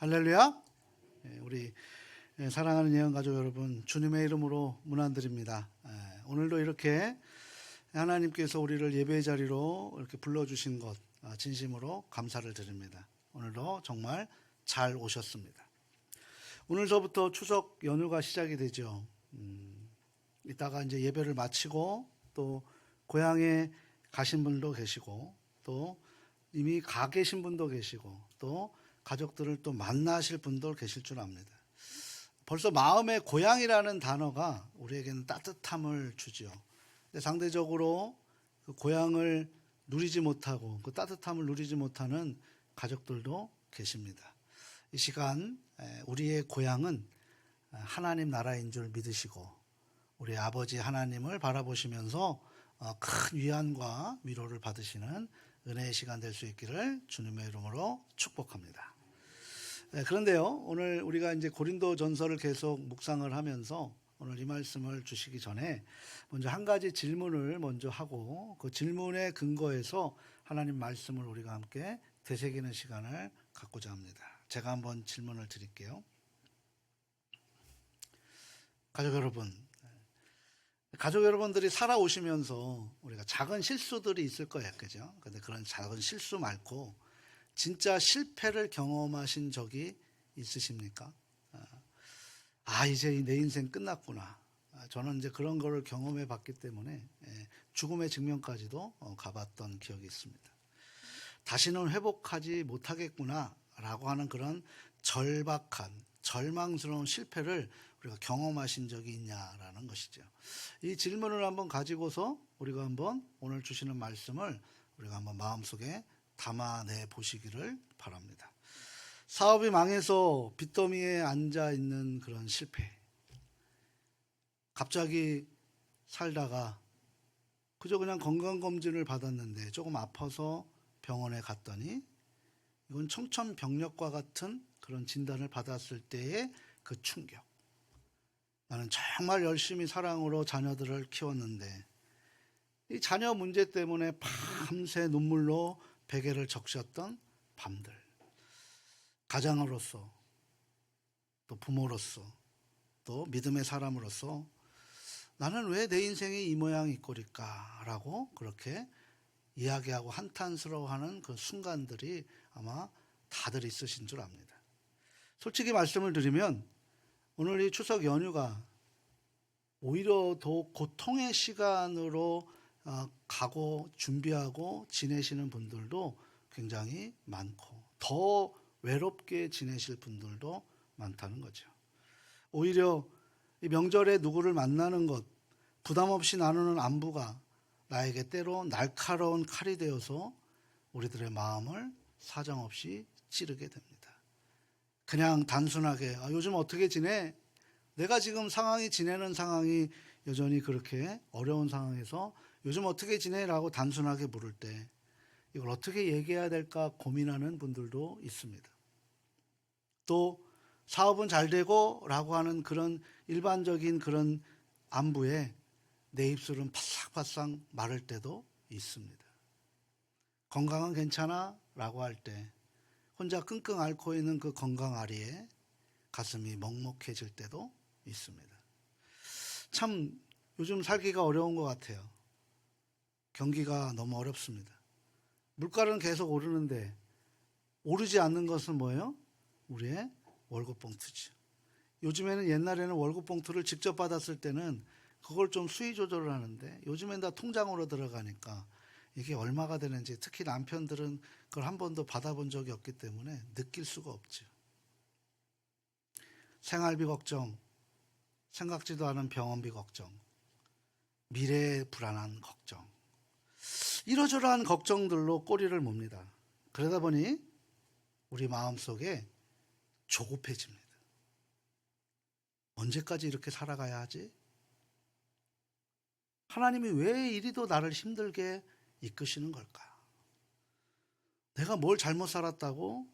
할렐루야. 우리 사랑하는 예언가족 여러분, 주님의 이름으로 문안드립니다. 오늘도 이렇게 하나님께서 우리를 예배의 자리로 이렇게 불러주신 것 진심으로 감사를 드립니다. 오늘도 정말 잘 오셨습니다. 오늘서부터 추석 연휴가 시작이 되죠. 이따가 이제 예배를 마치고 또 고향에 가신 분도 계시고 또 이미 가 계신 분도 계시고 또 가족들을 또 만나실 분도 계실 줄 압니다. 벌써 마음의 고향이라는 단어가 우리에게는 따뜻함을 주죠. 근데 상대적으로 그 고향을 누리지 못하고 그 따뜻함을 누리지 못하는 가족들도 계십니다. 이 시간 우리의 고향은 하나님 나라인 줄 믿으시고 우리 아버지 하나님을 바라보시면서 큰 위안과 위로를 받으시는 은혜의 시간 될 수 있기를 주님의 이름으로 축복합니다. 그런데요, 오늘 우리가 이제 고린도 전서를 계속 묵상을 하면서 오늘 이 말씀을 주시기 전에 먼저 한 가지 질문을 먼저 하고 그 질문의 근거에서 하나님 말씀을 우리가 함께 되새기는 시간을 갖고자 합니다. 제가 한번 질문을 드릴게요. 가족 여러분들이 살아오시면서 우리가 작은 실수들이 있을 거예요, 그죠? 근데 그런 작은 실수 말고 진짜 실패를 경험하신 적이 있으십니까? 이제 내 인생 끝났구나. 저는 이제 그런 거를 경험해 봤기 때문에 죽음의 직면까지도 가봤던 기억이 있습니다. 다시는 회복하지 못하겠구나 라고 하는 그런 절박한 절망스러운 실패를 우리가 경험하신 적이 있냐라는 것이죠. 이 질문을 한번 가지고서 우리가 한번 오늘 주시는 말씀을 우리가 한번 마음속에 담아내 보시기를 바랍니다. 사업이 망해서 빚더미에 앉아 있는 그런 실패. 갑자기 살다가 그저 그냥 건강검진을 받았는데 조금 아파서 병원에 갔더니 이건 청천벽력과 같은 그런 진단을 받았을 때의 그 충격. 나는 정말 열심히 사랑으로 자녀들을 키웠는데 이 자녀 문제 때문에 밤새 눈물로 베개를 적셨던 밤들. 가장으로서 또 부모로서 또 믿음의 사람으로서 나는 왜 내 인생이 이 모양 이 꼴일까 라고 그렇게 이야기하고 한탄스러워하는 그 순간들이 아마 다들 있으신 줄 압니다. 솔직히 말씀을 드리면 오늘 이 추석 연휴가 오히려 더 고통의 시간으로 가고 준비하고 지내시는 분들도 굉장히 많고 더 외롭게 지내실 분들도 많다는 거죠. 오히려 이 명절에 누구를 만나는 것, 부담 없이 나누는 안부가 나에게 때로 날카로운 칼이 되어서 우리들의 마음을 사정없이 찌르게 됩니다. 그냥 단순하게 요즘 어떻게 지내? 내가 지금 지내는 상황이 여전히 그렇게 어려운 상황에서 요즘 어떻게 지내? 라고 단순하게 물을 때 이걸 어떻게 얘기해야 될까 고민하는 분들도 있습니다. 또 사업은 잘 되고 라고 하는 그런 일반적인 그런 안부에 내 입술은 바싹바싹 마를 때도 있습니다. 건강은 괜찮아? 라고 할 때 혼자 끙끙 앓고 있는 그 건강 아리에 가슴이 먹먹해질 때도 있습니다. 참 요즘 살기가 어려운 것 같아요. 경기가 너무 어렵습니다. 물가는 계속 오르는데 오르지 않는 것은 뭐예요? 우리의 월급 봉투죠. 요즘에는 옛날에는 월급 봉투를 직접 받았을 때는 그걸 좀 수위 조절을 하는데 요즘엔 다 통장으로 들어가니까 이게 얼마가 되는지 특히 남편들은 그걸 한 번도 받아본 적이 없기 때문에 느낄 수가 없죠. 생활비 걱정, 생각지도 않은 병원비 걱정, 미래의 불안한 걱정, 이러저러한 걱정들로 꼬리를 뭅니다. 그러다 보니 우리 마음속에 조급해집니다. 언제까지 이렇게 살아가야 하지? 하나님이 왜 이리도 나를 힘들게 이끄시는 걸까? 내가 뭘 잘못 살았다고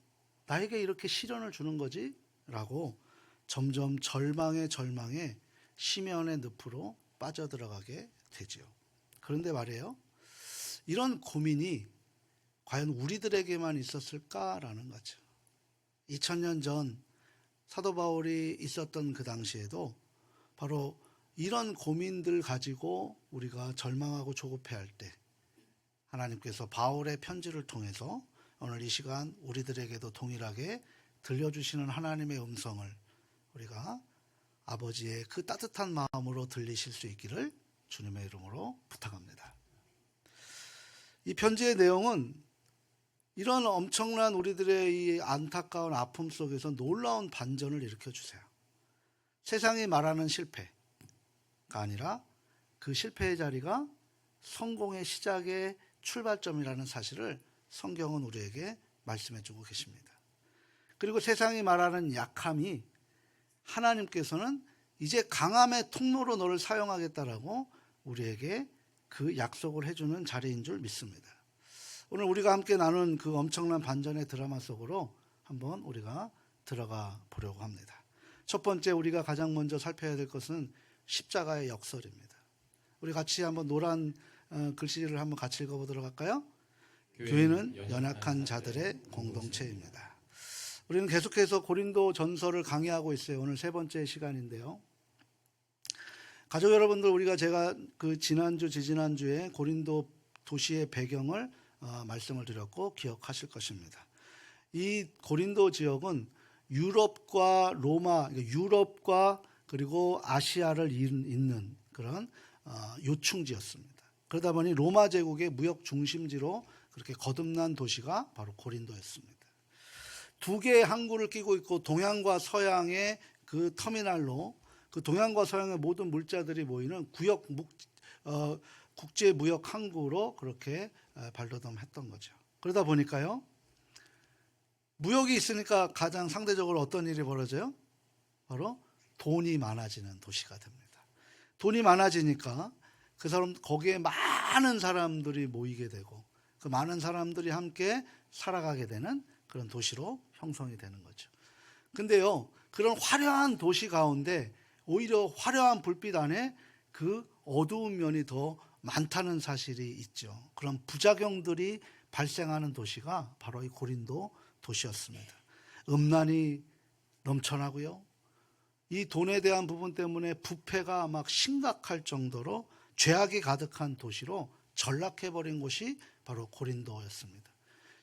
나에게 이렇게 시련을 주는 거지? 라고 점점 절망에 심연의 늪으로 빠져들어가게 되죠. 그런데 말이에요. 이런 고민이 과연 우리들에게만 있었을까라는 거죠. 2000년 전 사도 바울이 있었던 그 당시에도 바로 이런 고민들 가지고 우리가 절망하고 조급해할 때 하나님께서 바울의 편지를 통해서 오늘 이 시간 우리들에게도 동일하게 들려주시는 하나님의 음성을 우리가 아버지의 그 따뜻한 마음으로 들리실 수 있기를 주님의 이름으로 부탁합니다. 이 편지의 내용은 이런 엄청난 우리들의 이 안타까운 아픔 속에서 놀라운 반전을 일으켜주세요. 세상이 말하는 실패가 아니라 그 실패의 자리가 성공의 시작의 출발점이라는 사실을 성경은 우리에게 말씀해주고 계십니다. 그리고 세상이 말하는 약함이 하나님께서는 이제 강함의 통로로 너를 사용하겠다라고 우리에게 그 약속을 해주는 자리인 줄 믿습니다. 오늘 우리가 함께 나눈 그 엄청난 반전의 드라마 속으로 한번 우리가 들어가 보려고 합니다. 첫 번째 우리가 가장 먼저 살펴야 될 것은 십자가의 역설입니다. 우리 같이 한번 노란 글씨를 한번 같이 읽어보도록 할까요? 교회는 연약한 자들의 공동체입니다. 우리는 계속해서 고린도 전서를 강의하고 있어요. 오늘 세 번째 시간인데요. 가족 여러분들, 제가 그 지난주, 지지난주에 고린도 도시의 배경을 말씀을 드렸고 기억하실 것입니다. 이 고린도 지역은 유럽과 로마, 유럽과 그리고 아시아를 잇는 그런 요충지였습니다. 그러다 보니 로마 제국의 무역 중심지로 그렇게 거듭난 도시가 바로 고린도였습니다. 두 개의 항구를 끼고 있고 동양과 서양의 그 터미널로 그 동양과 서양의 모든 물자들이 모이는 국제 무역 항구로 그렇게 발돋움했던 거죠. 그러다 보니까요, 무역이 있으니까 가장 상대적으로 어떤 일이 벌어져요? 바로 돈이 많아지는 도시가 됩니다. 돈이 많아지니까 거기에 많은 사람들이 모이게 되고 그 많은 사람들이 함께 살아가게 되는 그런 도시로 형성이 되는 거죠. 근데요, 그런 화려한 도시 가운데 오히려 화려한 불빛 안에 그 어두운 면이 더 많다는 사실이 있죠. 그런 부작용들이 발생하는 도시가 바로 이 고린도 도시였습니다. 음란이 넘쳐나고요. 이 돈에 대한 부분 때문에 부패가 막 심각할 정도로 죄악이 가득한 도시로 전락해버린 곳이 바로 고린도였습니다.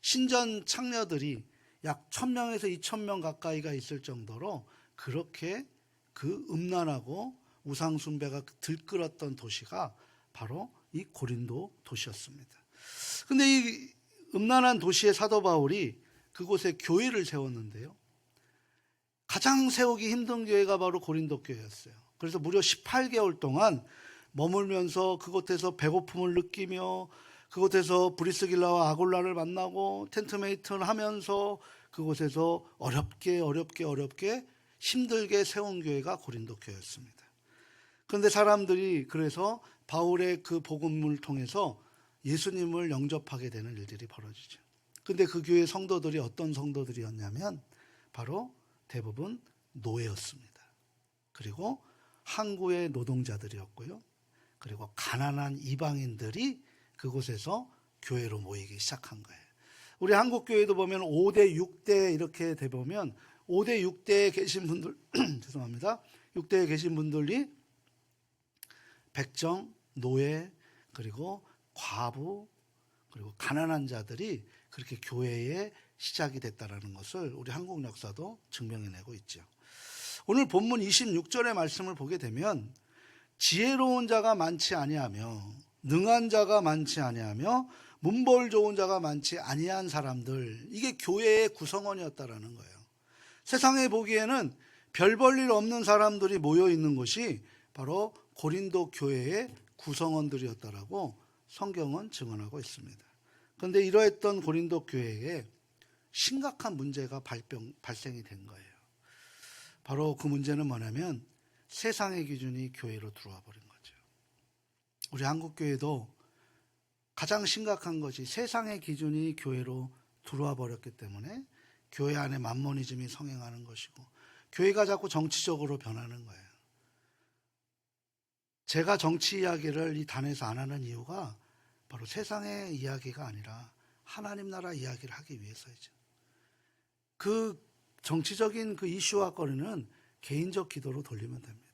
신전 창녀들이 약 1000명에서 2000명 가까이가 있을 정도로 그렇게 그 음란하고 우상숭배가 들끓었던 도시가 바로 이 고린도 도시였습니다. 근데 이 음란한 도시의 사도 바울이 그곳에 교회를 세웠는데요. 가장 세우기 힘든 교회가 바로 고린도 교회였어요. 그래서 무려 18개월 동안 머물면서 그곳에서 배고픔을 느끼며 그곳에서 브리스길라와 아굴라를 만나고 텐트메이트를 하면서 그곳에서 어렵게 힘들게 세운 교회가 고린도 교회였습니다. 그런데 사람들이 그래서 바울의 그 복음을 통해서 예수님을 영접하게 되는 일들이 벌어지죠. 그런데 그 교회 성도들이 어떤 성도들이었냐면 바로 대부분 노예였습니다. 그리고 항구의 노동자들이었고요. 그리고 가난한 이방인들이 그곳에서 교회로 모이기 시작한 거예요. 우리 한국 교회도 보면 5대 6대 이렇게 돼 보면 5대 6대에 계신 분들 죄송합니다. 6대에 계신 분들이 백정, 노예, 그리고 과부, 그리고 가난한 자들이 그렇게 교회의 시작이 됐다라는 것을 우리 한국 역사도 증명해내고 있죠. 오늘 본문 26절의 말씀을 보게 되면 지혜로운 자가 많지 아니하며 능한 자가 많지 아니하며 문벌 좋은 자가 많지 아니한 사람들, 이게 교회의 구성원이었다라는 거예요. 세상에 보기에는 별 볼 일 없는 사람들이 모여 있는 것이 바로 고린도 교회의 구성원들이었다라고 성경은 증언하고 있습니다. 그런데 이러했던 고린도 교회에 심각한 문제가 발생이 된 거예요. 바로 그 문제는 뭐냐면 세상의 기준이 교회로 들어와 버린 거죠. 우리 한국 교회도 가장 심각한 것이 세상의 기준이 교회로 들어와 버렸기 때문에 교회 안에 만모니즘이 성행하는 것이고 교회가 자꾸 정치적으로 변하는 거예요. 제가 정치 이야기를 이 단에서 안 하는 이유가 바로 세상의 이야기가 아니라 하나님 나라 이야기를 하기 위해서이죠. 그 정치적인 그 이슈와 거리는 개인적 기도로 돌리면 됩니다.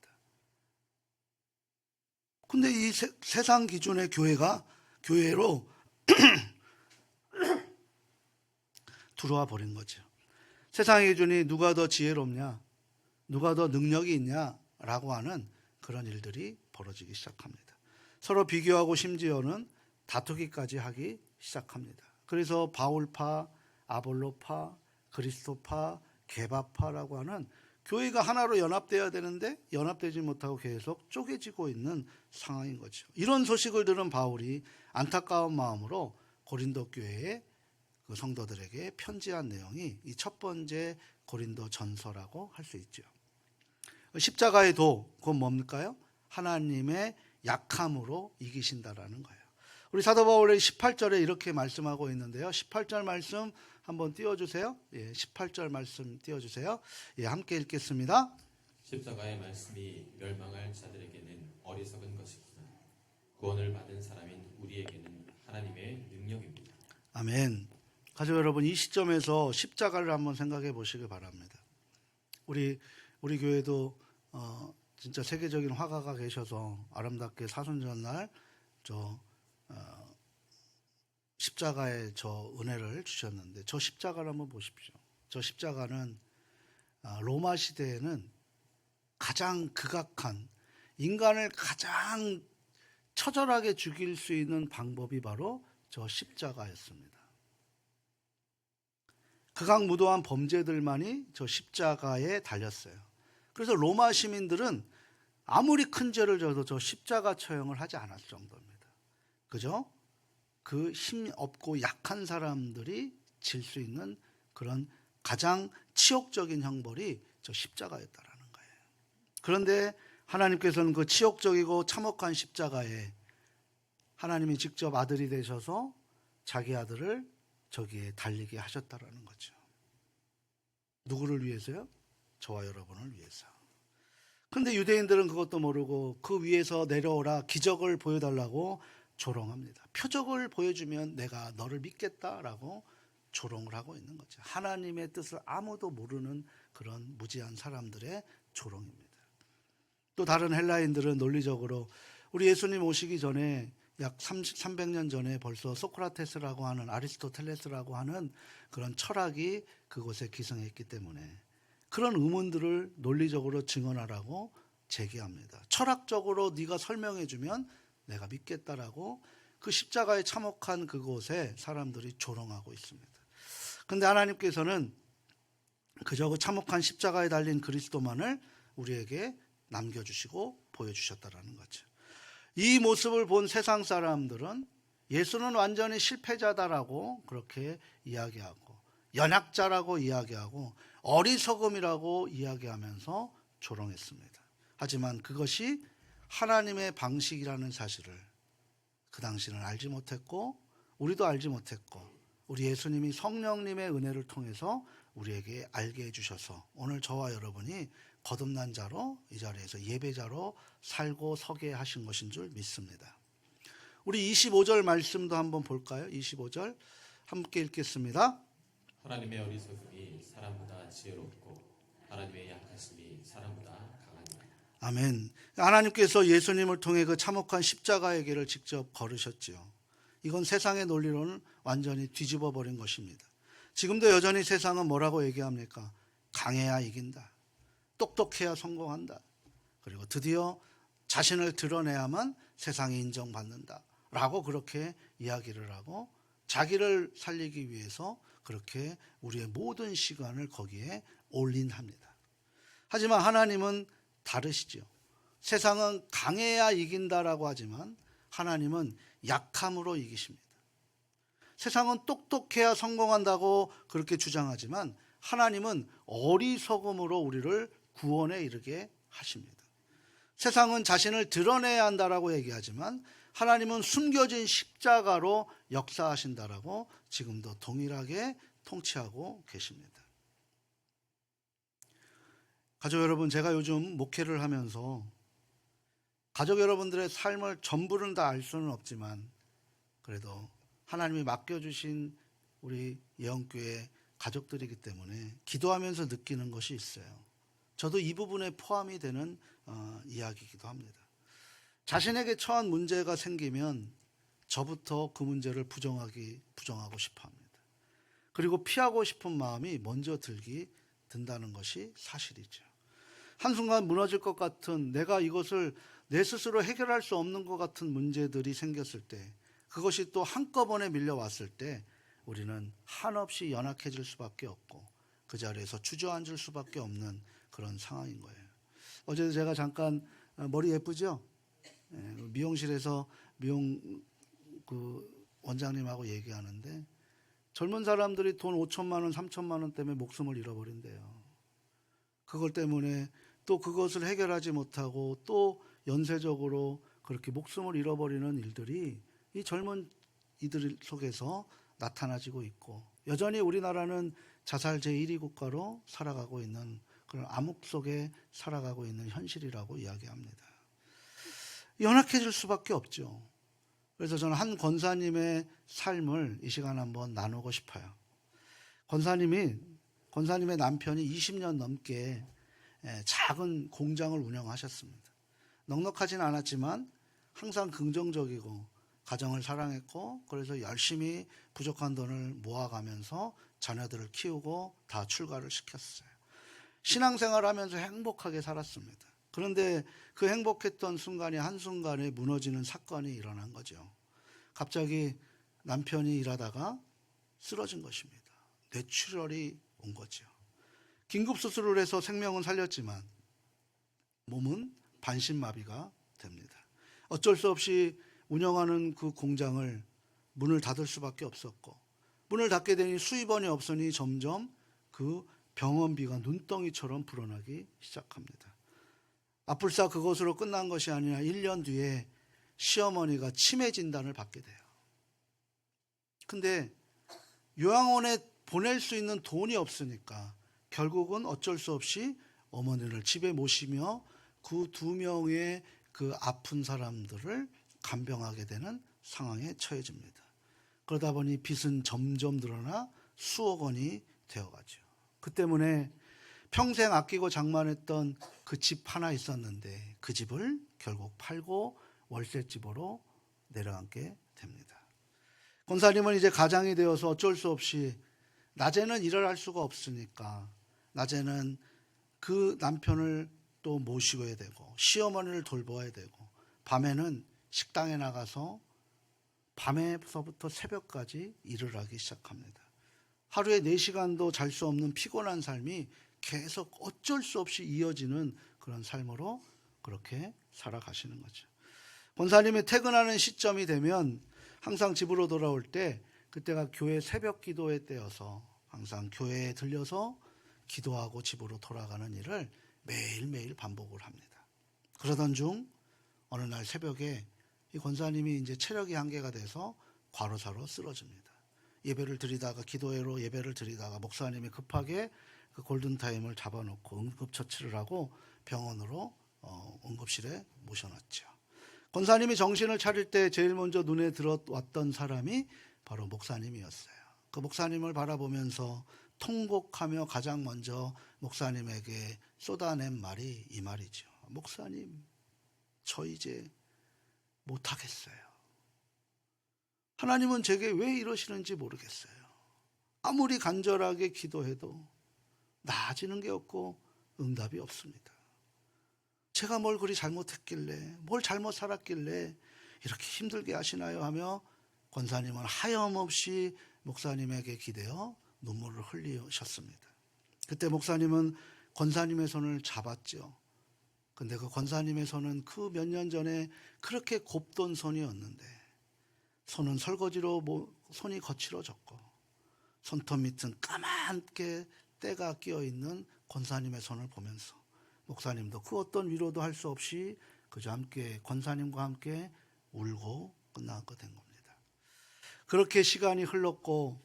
근데 이 세상 기준의 교회로 들어와 버린 거죠. 세상의 기준이 누가 더 지혜롭냐, 누가 더 능력이 있냐라고 하는 그런 일들이 벌어지기 시작합니다. 서로 비교하고 심지어는 다투기까지 하기 시작합니다. 그래서 바울파, 아볼로파, 그리스도파, 게바파라고 하는 교회가 하나로 연합되어야 되는데 연합되지 못하고 계속 쪼개지고 있는 상황인 거죠. 이런 소식을 들은 바울이 안타까운 마음으로 고린도 교회의 그 성도들에게 편지한 내용이 이 첫 번째 고린도 전서라고 할 수 있죠. 십자가의 도, 그건 뭡니까요? 하나님의 약함으로 이기신다라는 거예요. 우리 사도 바울의 18절에 이렇게 말씀하고 있는데요. 18절 말씀 한번 띄워주세요. 18절 말씀 띄워주세요. 함께 읽겠습니다. 십자가의 말씀이 멸망할 자들에게는 어리석은 것이구나. 구원을 받은 사람인 우리에게는 하나님의 능력입니다. 아멘. 가족 여러분, 이 시점에서 십자가를 한번 생각해 보시기 바랍니다. 우리 교회도 진짜 세계적인 화가가 계셔서 아름답게 사순절날 십자가의 저 은혜를 주셨는데, 저 십자가를 한번 보십시오. 저 십자가는 로마 시대에는 가장 극악한, 인간을 가장 처절하게 죽일 수 있는 방법이 바로 저 십자가였습니다. 극악무도한 범죄들만이 저 십자가에 달렸어요. 그래서 로마 시민들은 아무리 큰 죄를 져도 저 십자가 처형을 하지 않았을 정도입니다. 그죠? 그 힘 없고 약한 사람들이 질 수 있는 그런 가장 치욕적인 형벌이 저 십자가였다라는 거예요. 그런데 하나님께서는 그 치욕적이고 참혹한 십자가에 하나님이 직접 아들이 되셔서 자기 아들을 저기에 달리게 하셨다라는 거죠. 누구를 위해서요? 저와 여러분을 위해서. 그런데 유대인들은 그것도 모르고 그 위에서 내려오라, 기적을 보여달라고 조롱합니다. 표적을 보여주면 내가 너를 믿겠다라고 조롱을 하고 있는 거죠. 하나님의 뜻을 아무도 모르는 그런 무지한 사람들의 조롱입니다. 또 다른 헬라인들은 논리적으로 우리 예수님 오시기 전에 약 300년 전에 벌써 소크라테스라고 하는, 아리스토텔레스라고 하는 그런 철학이 그곳에 기성했기 때문에 그런 의문들을 논리적으로 증언하라고 제기합니다. 철학적으로 네가 설명해주면 내가 믿겠다라고 그 십자가의 참혹한 그곳에 사람들이 조롱하고 있습니다. 그런데 하나님께서는 그저 그 참혹한 십자가에 달린 그리스도만을 우리에게 남겨주시고 보여주셨다라는 거죠. 이 모습을 본 세상 사람들은 예수는 완전히 실패자다라고 그렇게 이야기하고, 연약자라고 이야기하고, 어리석음이라고 이야기하면서 조롱했습니다. 하지만 그것이 하나님의 방식이라는 사실을 그 당시는 알지 못했고, 우리도 알지 못했고, 우리 예수님이 성령님의 은혜를 통해서 우리에게 알게 해주셔서 오늘 저와 여러분이 거듭난 자로 이 자리에서 예배자로 살고 서게 하신 것인 줄 믿습니다. 우리 25절 말씀도 한번 볼까요? 25절 함께 읽겠습니다. 하나님의 어리석음이 사람보다 지혜롭고 하나님의 약하심이 사람보다 강하니라. 아멘. 하나님께서 예수님을 통해 그 참혹한 십자가의 길을 직접 걸으셨지요. 이건 세상의 논리로는 완전히 뒤집어 버린 것입니다. 지금도 여전히 세상은 뭐라고 얘기합니까? 강해야 이긴다. 똑똑해야 성공한다. 그리고 드디어 자신을 드러내야만 세상에 인정받는다. 라고 그렇게 이야기를 하고 자기를 살리기 위해서 그렇게 우리의 모든 시간을 거기에 올인합니다. 하지만 하나님은 다르시죠. 세상은 강해야 이긴다라고 하지만 하나님은 약함으로 이기십니다. 세상은 똑똑해야 성공한다고 그렇게 주장하지만 하나님은 어리석음으로 우리를 구원에 이르게 하십니다. 세상은 자신을 드러내야 한다라고 얘기하지만 하나님은 숨겨진 십자가로 역사하신다라고 지금도 동일하게 통치하고 계십니다. 가족 여러분, 제가 요즘 목회를 하면서 가족 여러분들의 삶을 전부를 다 알 수는 없지만 그래도 하나님이 맡겨주신 우리 예언교회 가족들이기 때문에 기도하면서 느끼는 것이 있어요. 저도 이 부분에 포함이 되는 이야기이기도 합니다. 자신에게 처한 문제가 생기면 저부터 그 문제를 부정하고 싶어 합니다. 그리고 피하고 싶은 마음이 먼저 든다는 것이 사실이죠. 한순간 무너질 것 같은, 내가 이것을 내 스스로 해결할 수 없는 것 같은 문제들이 생겼을 때, 그것이 또 한꺼번에 밀려왔을 때 우리는 한없이 연약해질 수밖에 없고 그 자리에서 주저앉을 수밖에 없는 그런 상황인 거예요. 어제 제가 잠깐 머리 예쁘죠? 미용실에서 그 원장님하고 얘기하는데 젊은 사람들이 돈 5천만 원, 3천만 원 때문에 목숨을 잃어버린대요. 그것 때문에 또 그것을 해결하지 못하고 또 연쇄적으로 그렇게 목숨을 잃어버리는 일들이 이 젊은 이들 속에서 나타나지고 있고, 여전히 우리나라는 자살 제1위 국가로 살아가고 있는 그런 암흑 속에 살아가고 있는 현실이라고 이야기합니다. 연약해질 수밖에 없죠. 그래서 저는 한 권사님의 삶을 이 시간 한번 나누고 싶어요. 권사님의 남편이 20년 넘게 작은 공장을 운영하셨습니다. 넉넉하진 않았지만 항상 긍정적이고 가정을 사랑했고, 그래서 열심히 부족한 돈을 모아가면서 자녀들을 키우고 다 출가를 시켰어요. 신앙생활을 하면서 행복하게 살았습니다. 그런데 그 행복했던 순간이 한순간에 무너지는 사건이 일어난 거죠. 갑자기 남편이 일하다가 쓰러진 것입니다. 뇌출혈이 온 거죠. 긴급 수술을 해서 생명은 살렸지만 몸은 반신마비가 됩니다. 어쩔 수 없이 운영하는 그 공장을 문을 닫을 수밖에 없었고, 문을 닫게 되니 수입원이 없으니 점점 그 병원비가 눈덩이처럼 불어나기 시작합니다. 아플싸 그것으로 끝난 것이 아니라 1년 뒤에 시어머니가 치매 진단을 받게 돼요. 근데 요양원에 보낼 수 있는 돈이 없으니까 결국은 어쩔 수 없이 어머니를 집에 모시며 그 2명의 그 아픈 사람들을 간병하게 되는 상황에 처해집니다. 그러다 보니 빚은 점점 늘어나 수억 원이 되어가죠. 그 때문에 평생 아끼고 장만했던 그 집 하나 있었는데 그 집을 결국 팔고 월세집으로 내려앉게 됩니다. 권사님은 이제 가장이 되어서 어쩔 수 없이 낮에는 일을 할 수가 없으니까 낮에는 그 남편을 또 모시고야 되고 시어머니를 돌보아야 되고, 밤에는 식당에 나가서 밤에서부터 새벽까지 일을 하기 시작합니다. 하루에 4시간도 잘 수 없는 피곤한 삶이 계속 어쩔 수 없이 이어지는 그런 삶으로 그렇게 살아가시는 거죠. 권사님이 퇴근하는 시점이 되면 항상 집으로 돌아올 때 그때가 교회 새벽 기도회 때여서 항상 교회에 들려서 기도하고 집으로 돌아가는 일을 매일매일 반복을 합니다. 그러던 중 어느 날 새벽에 이 권사님이 이제 체력이 한계가 돼서 과로사로 쓰러집니다. 예배를 드리다가 기도회로 예배를 드리다가 목사님이 급하게 그 골든타임을 잡아놓고 응급처치를 하고 병원으로 응급실에 모셔놨죠. 권사님이 정신을 차릴 때 제일 먼저 눈에 들어왔던 사람이 바로 목사님이었어요. 그 목사님을 바라보면서 통곡하며 가장 먼저 목사님에게 쏟아낸 말이 이 말이죠. 목사님, 저 이제 못하겠어요. 하나님은 제게 왜 이러시는지 모르겠어요. 아무리 간절하게 기도해도 나아지는 게 없고 응답이 없습니다. 제가 뭘 그리 잘못했길래, 뭘 잘못 살았길래 이렇게 힘들게 하시나요? 하며 권사님은 하염없이 목사님에게 기대어 눈물을 흘리셨습니다. 그때 목사님은 권사님의 손을 잡았죠. 근데 그 권사님의 손은 그 몇 년 전에 그렇게 곱던 손이었는데 손은 설거지로 손이 거칠어졌고 손톱 밑은 까맣게 때가 끼어있는 권사님의 손을 보면서 목사님도 그 어떤 위로도 할 수 없이 그저 함께 권사님과 함께 울고 끝나게 된 겁니다. 그렇게 시간이 흘렀고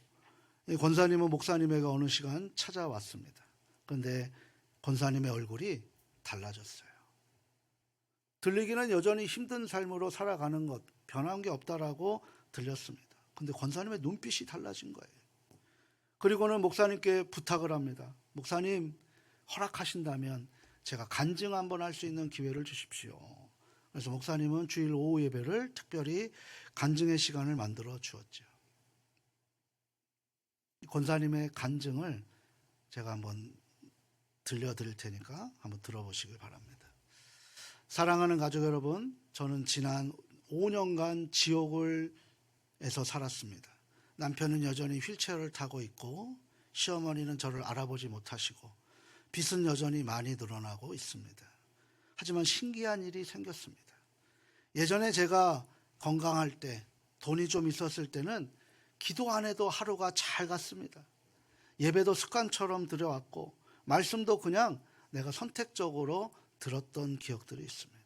권사님은 목사님에게 어느 시간 찾아왔습니다. 그런데 권사님의 얼굴이 달라졌어요. 들리기는 여전히 힘든 삶으로 살아가는 것, 변한 게 없다라고 들렸습니다. 근데 권사님의 눈빛이 달라진 거예요. 그리고는 목사님께 부탁을 합니다. 목사님, 허락하신다면 제가 간증 한번 할 수 있는 기회를 주십시오. 그래서 목사님은 주일 오후 예배를 특별히 간증의 시간을 만들어 주었죠. 권사님의 간증을 제가 한번 들려드릴 테니까 한번 들어보시길 바랍니다. 사랑하는 가족 여러분, 저는 지난 5년간 지옥에서 살았습니다. 남편은 여전히 휠체어를 타고 있고 시어머니는 저를 알아보지 못하시고 빚은 여전히 많이 늘어나고 있습니다. 하지만 신기한 일이 생겼습니다. 예전에 제가 건강할 때, 돈이 좀 있었을 때는 기도 안 해도 하루가 잘 갔습니다. 예배도 습관처럼 드려왔고 말씀도 그냥 내가 선택적으로 들었던 기억들이 있습니다.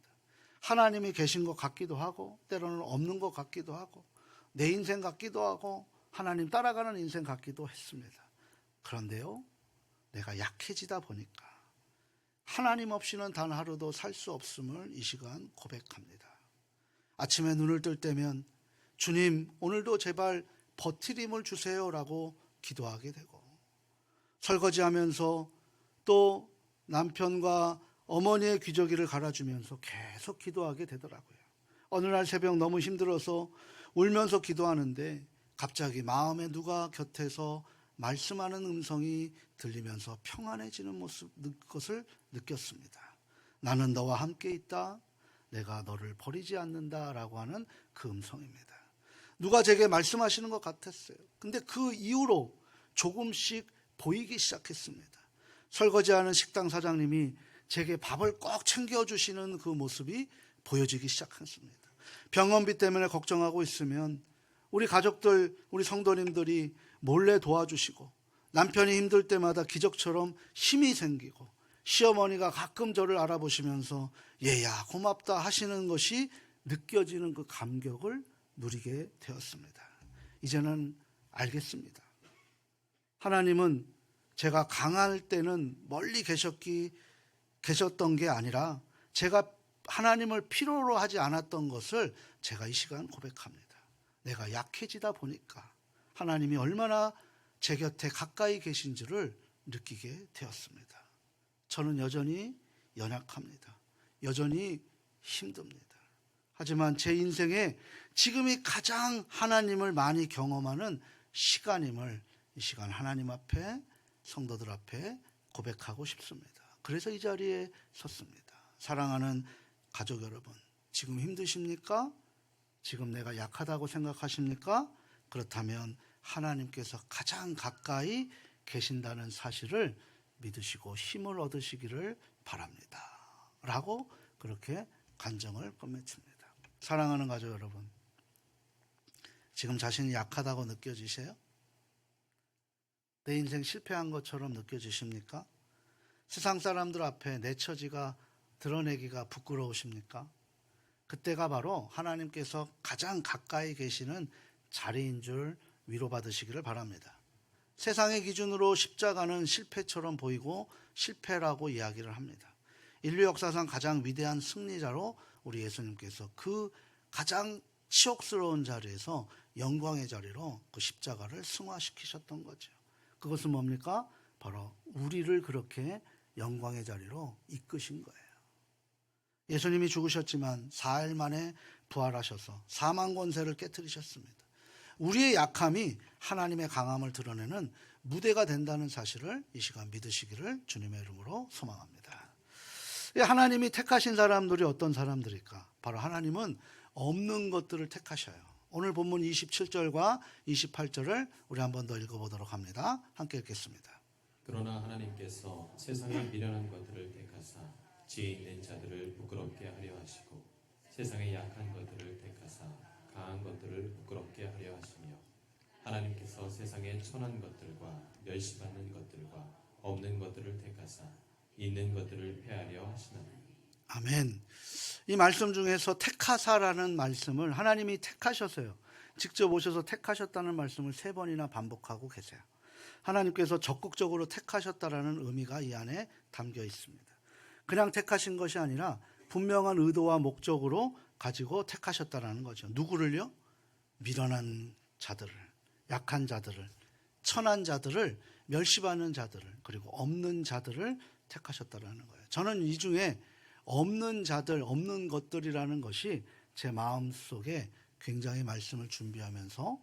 하나님이 계신 것 같기도 하고 때로는 없는 것 같기도 하고 내 인생 같기도 하고 하나님 따라가는 인생 같기도 했습니다. 그런데요, 내가 약해지다 보니까 하나님 없이는 단 하루도 살 수 없음을 이 시간 고백합니다. 아침에 눈을 뜰 때면 주님, 오늘도 제발 버티림을 주세요라고 기도하게 되고, 설거지하면서 또 남편과 어머니의 기저귀를 갈아주면서 계속 기도하게 되더라고요. 어느 날 새벽 너무 힘들어서 울면서 기도하는데 갑자기 마음에 누가 곁에서 말씀하는 음성이 들리면서 평안해지는 것을 느꼈습니다. 나는 너와 함께 있다. 내가 너를 버리지 않는다라고 하는 그 음성입니다. 누가 제게 말씀하시는 것 같았어요. 근데 그 이후로 조금씩 보이기 시작했습니다. 설거지하는 식당 사장님이 제게 밥을 꼭 챙겨주시는 그 모습이 보여지기 시작했습니다. 병원비 때문에 걱정하고 있으면 우리 가족들, 우리 성도님들이 몰래 도와주시고, 남편이 힘들 때마다 기적처럼 힘이 생기고, 시어머니가 가끔 저를 알아보시면서 얘야 고맙다 하시는 것이 느껴지는 그 감격을 누리게 되었습니다. 이제는 알겠습니다. 하나님은 제가 강할 때는 멀리 계셨던 게 아니라 제가 하나님을 필요로 하지 않았던 것을 제가 이 시간 고백합니다. 내가 약해지다 보니까 하나님이 얼마나 제 곁에 가까이 계신지를 느끼게 되었습니다. 저는 여전히 연약합니다. 여전히 힘듭니다. 하지만 제 인생에 지금이 가장 하나님을 많이 경험하는 시간임을 이 시간 하나님 앞에, 성도들 앞에 고백하고 싶습니다. 그래서 이 자리에 섰습니다. 사랑하는 가족 여러분, 지금 힘드십니까? 지금 내가 약하다고 생각하십니까? 그렇다면 하나님께서 가장 가까이 계신다는 사실을 믿으시고 힘을 얻으시기를 바랍니다. 라고 그렇게 간증을 끝맺습니다. 사랑하는 가족 여러분, 지금 자신이 약하다고 느껴지세요? 내 인생 실패한 것처럼 느껴지십니까? 세상 사람들 앞에 내 처지가 드러내기가 부끄러우십니까? 그때가 바로 하나님께서 가장 가까이 계시는 자리인 줄 위로받으시기를 바랍니다. 세상의 기준으로 십자가는 실패처럼 보이고 실패라고 이야기를 합니다. 인류 역사상 가장 위대한 승리자로 우리 예수님께서 그 가장 치욕스러운 자리에서 영광의 자리로 그 십자가를 승화시키셨던 거죠. 그것은 뭡니까? 바로 우리를 그렇게 영광의 자리로 이끄신 거예요. 예수님이 죽으셨지만 4일 만에 부활하셔서 사망 권세를 깨뜨리셨습니다. 우리의 약함이 하나님의 강함을 드러내는 무대가 된다는 사실을 이 시간 믿으시기를 주님의 이름으로 소망합니다. 하나님이 택하신 사람들이 어떤 사람들일까? 바로 하나님은 없는 것들을 택하셔요. 오늘 본문 27절과 28절을 우리 한 번 더 읽어보도록 합니다. 함께 읽겠습니다. 그러나 하나님께서 세상의 미련한 것들을 택하사 지혜 있는 자들을 부끄럽게 하려 하시고 세상의 약한 것들을 택하사 강한 것들을 부끄럽게 하려 하시며 하나님께서 세상의 천한 것들과 멸시받는 것들과 없는 것들을 택하사 있는 것들을 폐하려 하시나니. 아멘. 이 말씀 중에서 택하사라는 말씀을 하나님이 택하셔서요, 직접 오셔서 택하셨다는 말씀을 3번이나 반복하고 계세요. 하나님께서 적극적으로 택하셨다라는 의미가 이 안에 담겨 있습니다. 그냥 택하신 것이 아니라 분명한 의도와 목적으로 가지고 택하셨다라는 거죠. 누구를요? 미련한 자들을, 약한 자들을, 천한 자들을, 멸시받는 자들을, 그리고 없는 자들을 택하셨다라는 거예요. 저는 이 중에 없는 자들, 없는 것들이라는 것이 제 마음속에 굉장히 말씀을 준비하면서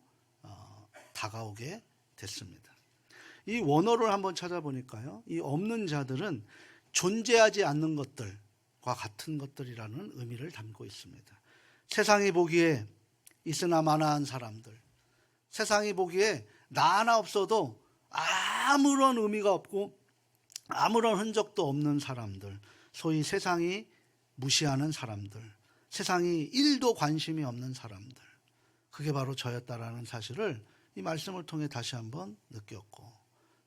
다가오게 됐습니다. 이 원어를 한번 찾아보니까요, 이 없는 자들은 존재하지 않는 것들과 같은 것들이라는 의미를 담고 있습니다. 세상이 보기에 있으나 마나한 사람들, 세상이 보기에 나 하나 없어도 아무런 의미가 없고 아무런 흔적도 없는 사람들, 소위 세상이 무시하는 사람들, 세상이 1도 관심이 없는 사람들, 그게 바로 저였다라는 사실을 이 말씀을 통해 다시 한번 느꼈고,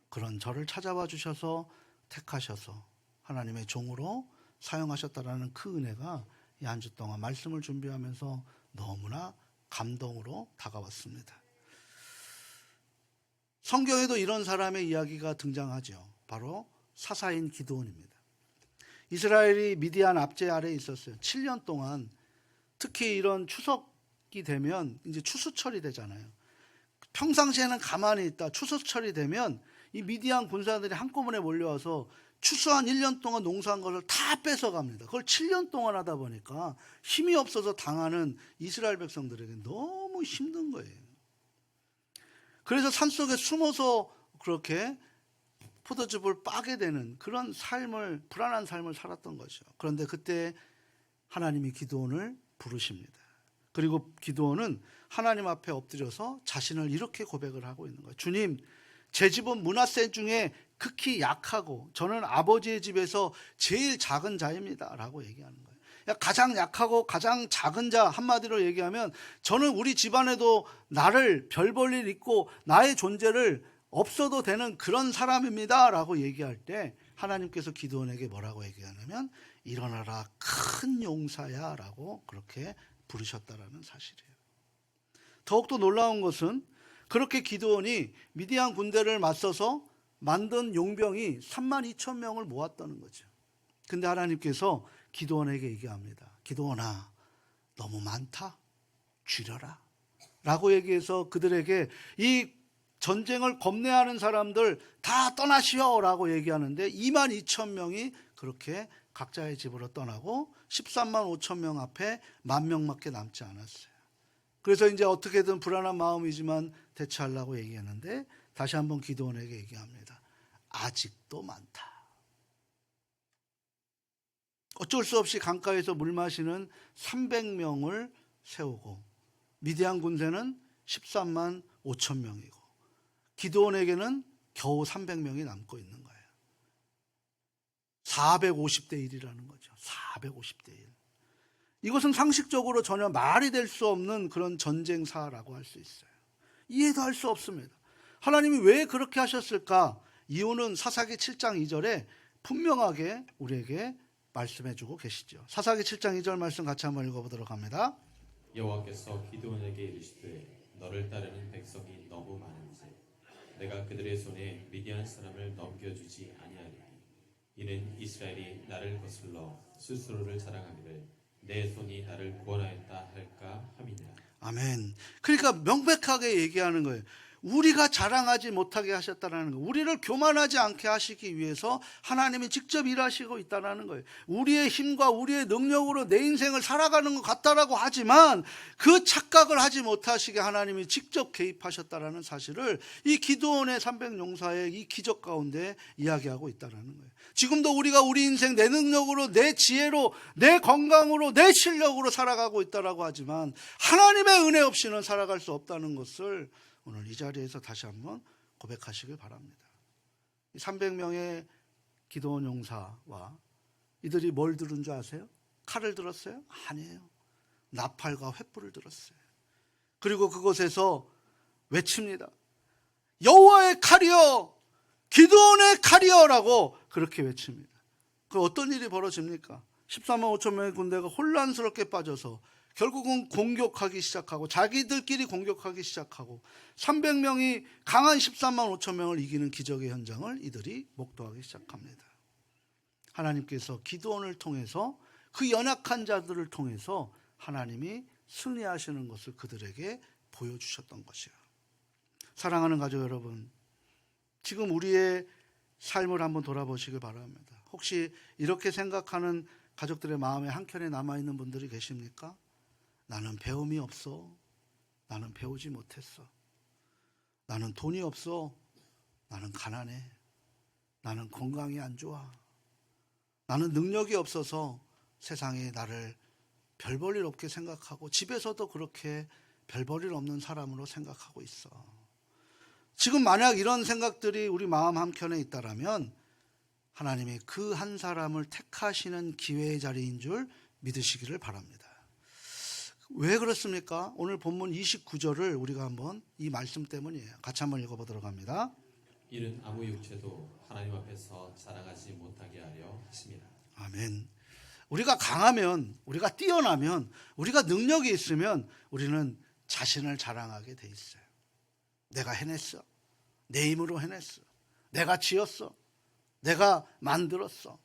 그런 저를 찾아와 주셔서 택하셔서 하나님의 종으로 사용하셨다라는 그 은혜가 이 한 주 동안 말씀을 준비하면서 너무나 감동으로 다가왔습니다. 성경에도 이런 사람의 이야기가 등장하죠. 바로 사사인 기드온입니다. 이스라엘이 미디안 압제 아래에 있었어요. 7년 동안. 특히 이런 추석이 되면 이제 추수철이 되잖아요. 평상시에는 가만히 있다 추수철이 되면 이 미디안 군사들이 한꺼번에 몰려와서 추수한 1년 동안 농사한 것을 다 뺏어갑니다. 그걸 7년 동안 하다 보니까 힘이 없어서 당하는 이스라엘 백성들에게 너무 힘든 거예요. 그래서 산속에 숨어서 그렇게 포도즙을 빠게 되는 그런 삶을, 불안한 삶을 살았던 거죠. 그런데 그때 하나님이 기드온을 부르십니다. 그리고 기드온은 하나님 앞에 엎드려서 자신을 이렇게 고백을 하고 있는 거예요. 주님, 제 집은 므낫세 중에 극히 약하고 저는 아버지의 집에서 제일 작은 자입니다 라고 얘기하는 거예요. 가장 약하고 가장 작은 자, 한마디로 얘기하면 저는 우리 집안에도 나를 별 볼 일 있고 나의 존재를 없어도 되는 그런 사람입니다 라고 얘기할 때 하나님께서 기드온에게 뭐라고 얘기하냐면 일어나라 큰 용사야 라고 그렇게 부르셨다라는 사실이에요. 더욱더 놀라운 것은 그렇게 기드온이 미디안 군대를 맞서서 만든 용병이 32,000명을 모았다는 거죠. 근데 하나님께서 기드온에게 얘기합니다. 기드온아, 너무 많다. 줄여라. 라고 얘기해서 그들에게 이 전쟁을 겁내하는 사람들 다 떠나시오 라고 얘기하는데 22,000명이 그렇게 각자의 집으로 떠나고 13만 5천 명 앞에 10,000명밖에 남지 않았어요. 그래서 이제 어떻게든 불안한 마음이지만 대처하려고 얘기했는데 다시 한번 기드온에게 얘기합니다. 아직도 많다. 어쩔 수 없이 강가에서 물 마시는 300명을 세우고 미디안 군대는 13만 5천 명이고 기드온에게는 겨우 300명이 남고 있는 거예요. 450대 1이라는 거죠. 450대 1. 이것은 상식적으로 전혀 말이 될 수 없는 그런 전쟁사라고 할 수 있어요. 이해도 할 수 없습니다. 하나님이 왜 그렇게 하셨을까? 이유는 사사기 7장 2절에 분명하게 우리에게 말씀해주고 계시죠. 사사기 7장 2절 말씀 같이 한번 읽어보도록 합니다. 여호와께서 기드온에게 이르시되 너를 따르는 백성이 너무 많은지 내가 그들의 손에 미디안 사람을 넘겨주지 아니하리니 이는 이스라엘이 나를 거슬러 스스로를 자랑하기를 내 손이 나를 구원하였다 할까 함이니라. 아멘. 그러니까 명백하게 얘기하는 거예요. 우리가 자랑하지 못하게 하셨다는 거, 우리를 교만하지 않게 하시기 위해서 하나님이 직접 일하시고 있다는 거예요. 우리의 힘과 우리의 능력으로 내 인생을 살아가는 것 같다라고 하지만 그 착각을 하지 못하시게 하나님이 직접 개입하셨다는 사실을 이 기드온의 300용사의 이 기적 가운데 이야기하고 있다는 거예요. 지금도 우리가 우리 인생 내 능력으로, 내 지혜로, 내 건강으로, 내 실력으로 살아가고 있다라고 하지만 하나님의 은혜 없이는 살아갈 수 없다는 것을 오늘 이 자리에서 다시 한번 고백하시길 바랍니다. 300명의 기드온 용사와 이들이 뭘 들은 줄 아세요? 칼을 들었어요? 아니에요. 나팔과 횃불을 들었어요. 그리고 그곳에서 외칩니다. 여호와의 칼이여, 기드온의 칼이여 라고 그렇게 외칩니다. 그 어떤 일이 벌어집니까? 14만 5천 명의 군대가 혼란스럽게 빠져서 결국은 공격하기 시작하고 자기들끼리 공격하기 시작하고 300명이 강한 13만 5천 명을 이기는 기적의 현장을 이들이 목도하기 시작합니다. 하나님께서 기드온을 통해서 그 연약한 자들을 통해서 하나님이 승리하시는 것을 그들에게 보여주셨던 것이에요. 사랑하는 가족 여러분, 지금 우리의 삶을 한번 돌아보시길 바랍니다. 혹시 이렇게 생각하는 가족들의 마음에 한켠에 남아있는 분들이 계십니까? 나는 배움이 없어. 나는 배우지 못했어. 나는 돈이 없어. 나는 가난해. 나는 건강이 안 좋아. 나는 능력이 없어서 세상에 나를 별 볼 일 없게 생각하고 집에서도 그렇게 별 볼 일 없는 사람으로 생각하고 있어. 지금 만약 이런 생각들이 우리 마음 한켠에 있다라면 하나님이 그 한 사람을 택하시는 기회의 자리인 줄 믿으시기를 바랍니다. 왜 그렇습니까? 오늘 본문 29절을 우리가 한번 이 말씀 때문이에요. 같이 한번 읽어보도록 합니다. 이는 아무 육체도 하나님 앞에서 자랑하지 못하게 하려 하심이라. 아멘. 우리가 강하면, 우리가 뛰어나면, 우리가 능력이 있으면 우리는 자신을 자랑하게 돼 있어요. 내가 해냈어. 내 힘으로 해냈어. 내가 지었어. 내가 만들었어.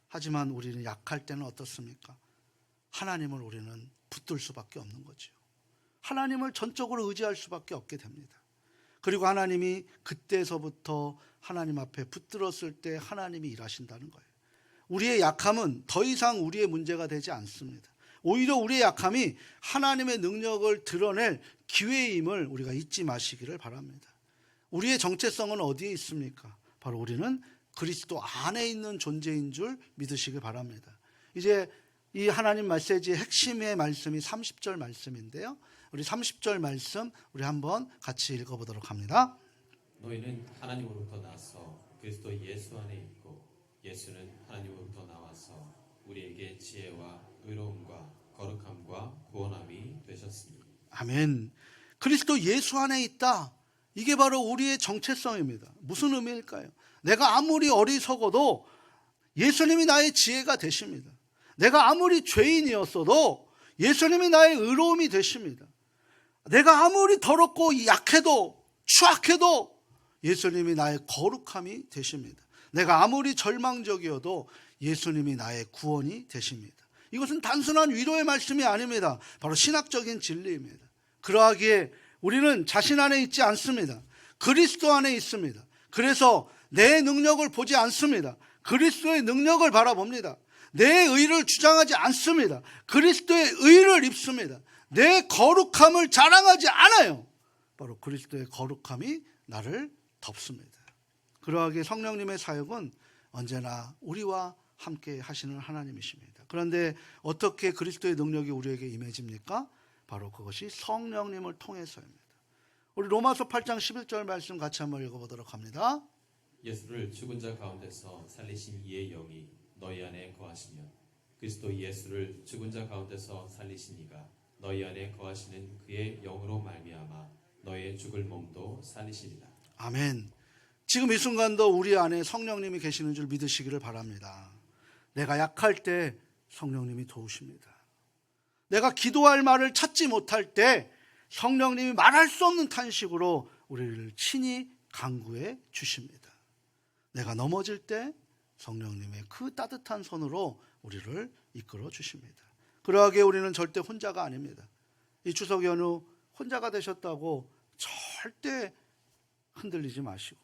하지만 우리는 약할 때는 어떻습니까? 하나님을 우리는 붙들 수밖에 없는 거죠. 하나님을 전적으로 의지할 수밖에 없게 됩니다. 그리고 하나님이 그때서부터 하나님 앞에 붙들었을 때 하나님이 일하신다는 거예요. 우리의 약함은 더 이상 우리의 문제가 되지 않습니다. 오히려 우리의 약함이 하나님의 능력을 드러낼 기회임을 우리가 잊지 마시기를 바랍니다. 우리의 정체성은 어디에 있습니까? 바로 우리는 그리스도 안에 있는 존재인 줄 믿으시기 바랍니다. 이제 이 하나님 메시지의 핵심의 말씀이 30절 말씀인데요. 우리 30절 말씀 우리 한번 같이 읽어보도록 합니다. 너희는 하나님으로부터 나서 그리스도 예수 안에 있고 예수는 하나님으로부터 나와서 우리에게 지혜와 의로움과 거룩함과 구원함이 되셨습니다. 아멘. 그리스도 예수 안에 있다. 이게 바로 우리의 정체성입니다. 무슨 의미일까요? 내가 아무리 어리석어도 예수님이 나의 지혜가 되십니다. 내가 아무리 죄인이었어도 예수님이 나의 의로움이 되십니다. 내가 아무리 더럽고 약해도 추악해도 예수님이 나의 거룩함이 되십니다. 내가 아무리 절망적이어도 예수님이 나의 구원이 되십니다. 이것은 단순한 위로의 말씀이 아닙니다. 바로 신학적인 진리입니다. 그러하기에 우리는 자신 안에 있지 않습니다. 그리스도 안에 있습니다. 그래서 내 능력을 보지 않습니다. 그리스도의 능력을 바라봅니다. 내 의를 주장하지 않습니다. 그리스도의 의를 입습니다. 내 거룩함을 자랑하지 않아요. 바로 그리스도의 거룩함이 나를 덮습니다. 그러하기에 성령님의 사역은 언제나 우리와 함께 하시는 하나님이십니다. 그런데 어떻게 그리스도의 능력이 우리에게 임해집니까? 바로 그것이 성령님을 통해서입니다. 우리 로마서 8장 11절 말씀 같이 한번 읽어보도록 합니다. 예수를 죽은 자 가운데서 살리신 이의 영이 너희 안에 거하시며 그리스도 예수를 죽은 자 가운데서 살리신 이가 너희 안에 거하시는 그의 영으로 말미암아 너희의 죽을 몸도 살리시리라. 아멘. 지금 이 순간도 우리 안에 성령님이 계시는 줄 믿으시기를 바랍니다. 내가 약할 때 성령님이 도우십니다. 내가 기도할 말을 찾지 못할 때 성령님이 말할 수 없는 탄식으로 우리를 친히 간구해 주십니다. 내가 넘어질 때 성령님의 그 따뜻한 손으로 우리를 이끌어 주십니다. 그러하기에 우리는 절대 혼자가 아닙니다. 이 추석 연휴 혼자가 되셨다고 절대 흔들리지 마시고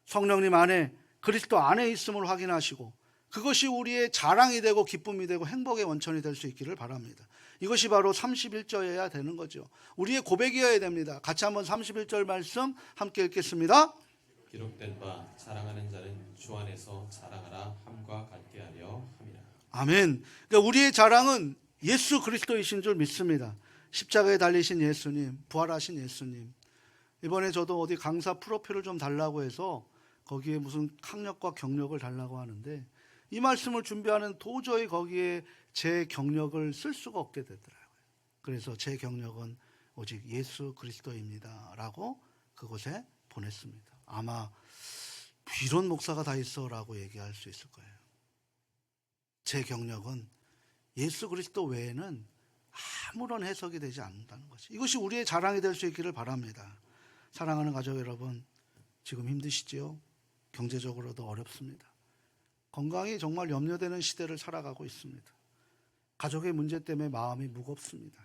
성령님 안에 그리스도 안에 있음을 확인하시고 그것이 우리의 자랑이 되고 기쁨이 되고 행복의 원천이 될 수 있기를 바랍니다. 이것이 바로 31절이어야 되는 거죠. 우리의 고백이어야 됩니다. 같이 한번 31절 말씀 함께 읽겠습니다. 기록된 바 자랑하는 자는 주 안에서 자랑하라 함과 같게 하려 함이라. 아멘. 그러니까 우리의 자랑은 예수 그리스도이신 줄 믿습니다. 십자가에 달리신 예수님, 부활하신 예수님. 이번에 저도 어디 강사 프로필을 좀 달라고 해서 거기에 무슨 학력과 경력을 달라고 하는데 이 말씀을 준비하는 도저히 거기에 제 경력을 쓸 수가 없게 되더라고요. 그래서 제 경력은 오직 예수 그리스도입니다 라고 그곳에 보냈습니다. 아마 이런 목사가 다 있어 라고 얘기할 수 있을 거예요. 제 경력은 예수 그리스도 외에는 아무런 해석이 되지 않는다는 거죠. 이것이 우리의 자랑이 될 수 있기를 바랍니다. 사랑하는 가족 여러분, 지금 힘드시죠? 경제적으로도 어렵습니다. 건강이 정말 염려되는 시대를 살아가고 있습니다. 가족의 문제 때문에 마음이 무겁습니다.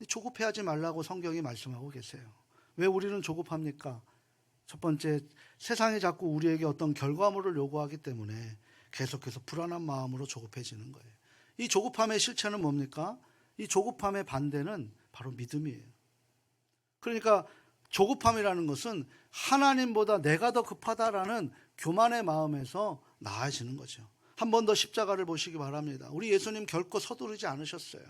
조급해하지 말라고 성경이 말씀하고 계세요. 왜 우리는 조급합니까? 첫 번째, 세상이 자꾸 우리에게 어떤 결과물을 요구하기 때문에 계속해서 불안한 마음으로 조급해지는 거예요. 이 조급함의 실체는 뭡니까? 이 조급함의 반대는 바로 믿음이에요. 그러니까 조급함이라는 것은 하나님보다 내가 더 급하다라는 교만의 마음에서 나아지는 거죠. 한 번 더 십자가를 보시기 바랍니다. 우리 예수님 결코 서두르지 않으셨어요.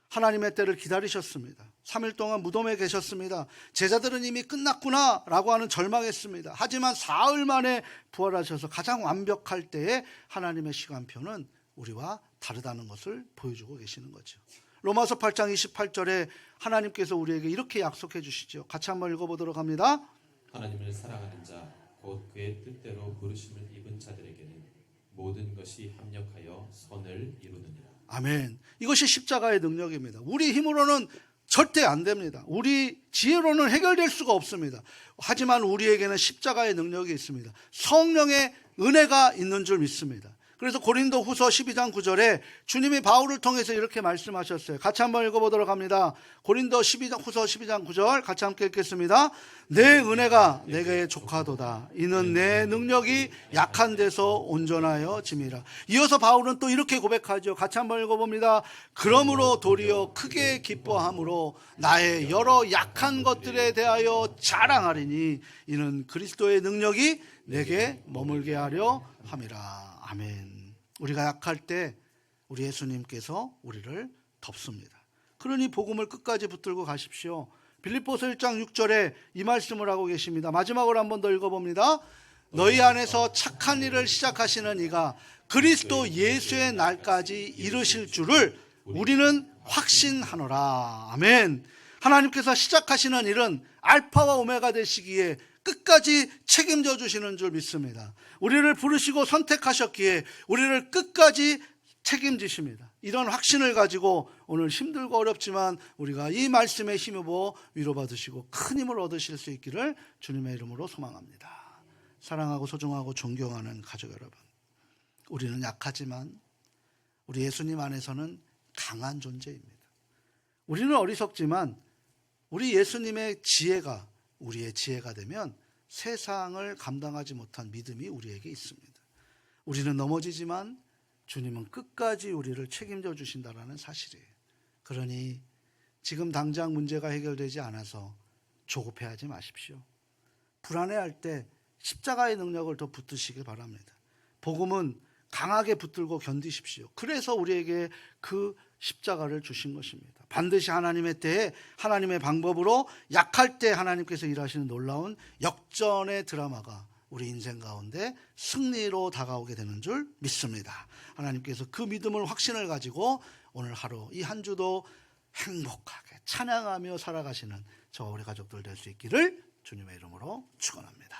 하나님의 때를 기다리셨습니다. 3일 동안 무덤에 계셨습니다. 제자들은 이미 끝났구나 라고 하는 절망했습니다. 하지만 사흘 만에 부활하셔서 가장 완벽할 때에 하나님의 시간표는 우리와 다르다는 것을 보여주고 계시는 거죠. 로마서 8장 28절에 하나님께서 우리에게 이렇게 약속해 주시죠. 같이 한번 읽어보도록 합니다. 하나님을 사랑하는 자 곧 그의 뜻대로 부르심을 입은 자들에게는 모든 것이 합력하여 선을 이루느니라. 아멘. 이것이 십자가의 능력입니다. 우리 힘으로는 절대 안 됩니다. 우리 지혜로는 해결될 수가 없습니다. 하지만 우리에게는 십자가의 능력이 있습니다. 성령의 은혜가 있는 줄 믿습니다. 그래서 고린도 후서 12장 9절에 주님이 바울을 통해서 이렇게 말씀하셨어요. 같이 한번 읽어보도록 합니다. 고린도 후서 12장 9절 같이 함께 읽겠습니다. 내 은혜가 내게 족하도다. 이는 내 능력이 약한 데서 온전하여 짐이라. 이어서 바울은 또 이렇게 고백하죠. 같이 한번 읽어봅니다. 그러므로 도리어 크게 기뻐함으로 나의 여러 약한 것들에 대하여 자랑하리니 이는 그리스도의 능력이 내게 머물게 하려 함이라. 아멘. 우리가 약할 때 우리 예수님께서 우리를 덮습니다. 그러니 복음을 끝까지 붙들고 가십시오. 빌립보서 1장 6절에 이 말씀을 하고 계십니다. 마지막으로 한 번 더 읽어봅니다. 너희 안에서 착한 일을 시작하시는 이가 그리스도 예수의 날까지 이르실 줄을 우리는 확신하노라. 아멘. 하나님께서 시작하시는 일은 알파와 오메가 되시기에 끝까지 책임져 주시는 줄 믿습니다. 우리를 부르시고 선택하셨기에 우리를 끝까지 책임지십니다. 이런 확신을 가지고 오늘 힘들고 어렵지만 우리가 이 말씀에 힘입어 위로받으시고 큰 힘을 얻으실 수 있기를 주님의 이름으로 소망합니다. 사랑하고 소중하고 존경하는 가족 여러분, 우리는 약하지만 우리 예수님 안에서는 강한 존재입니다. 우리는 어리석지만 우리 예수님의 지혜가 우리의 지혜가 되면 세상을 감당하지 못한 믿음이 우리에게 있습니다. 우리는 넘어지지만 주님은 끝까지 우리를 책임져 주신다는 사실이에요. 그러니 지금 당장 문제가 해결되지 않아서 조급해하지 마십시오. 불안해할 때 십자가의 능력을 더 붙드시길 바랍니다. 복음은 강하게 붙들고 견디십시오. 그래서 우리에게 그 십자가를 주신 것입니다. 반드시 하나님의 때에 하나님의 방법으로 약할 때 하나님께서 일하시는 놀라운 역전의 드라마가 우리 인생 가운데 승리로 다가오게 되는 줄 믿습니다. 하나님께서 그 믿음을 확신을 가지고 오늘 하루 이 한 주도 행복하게 찬양하며 살아가시는 저와 우리 가족들 될 수 있기를 주님의 이름으로 축원합니다.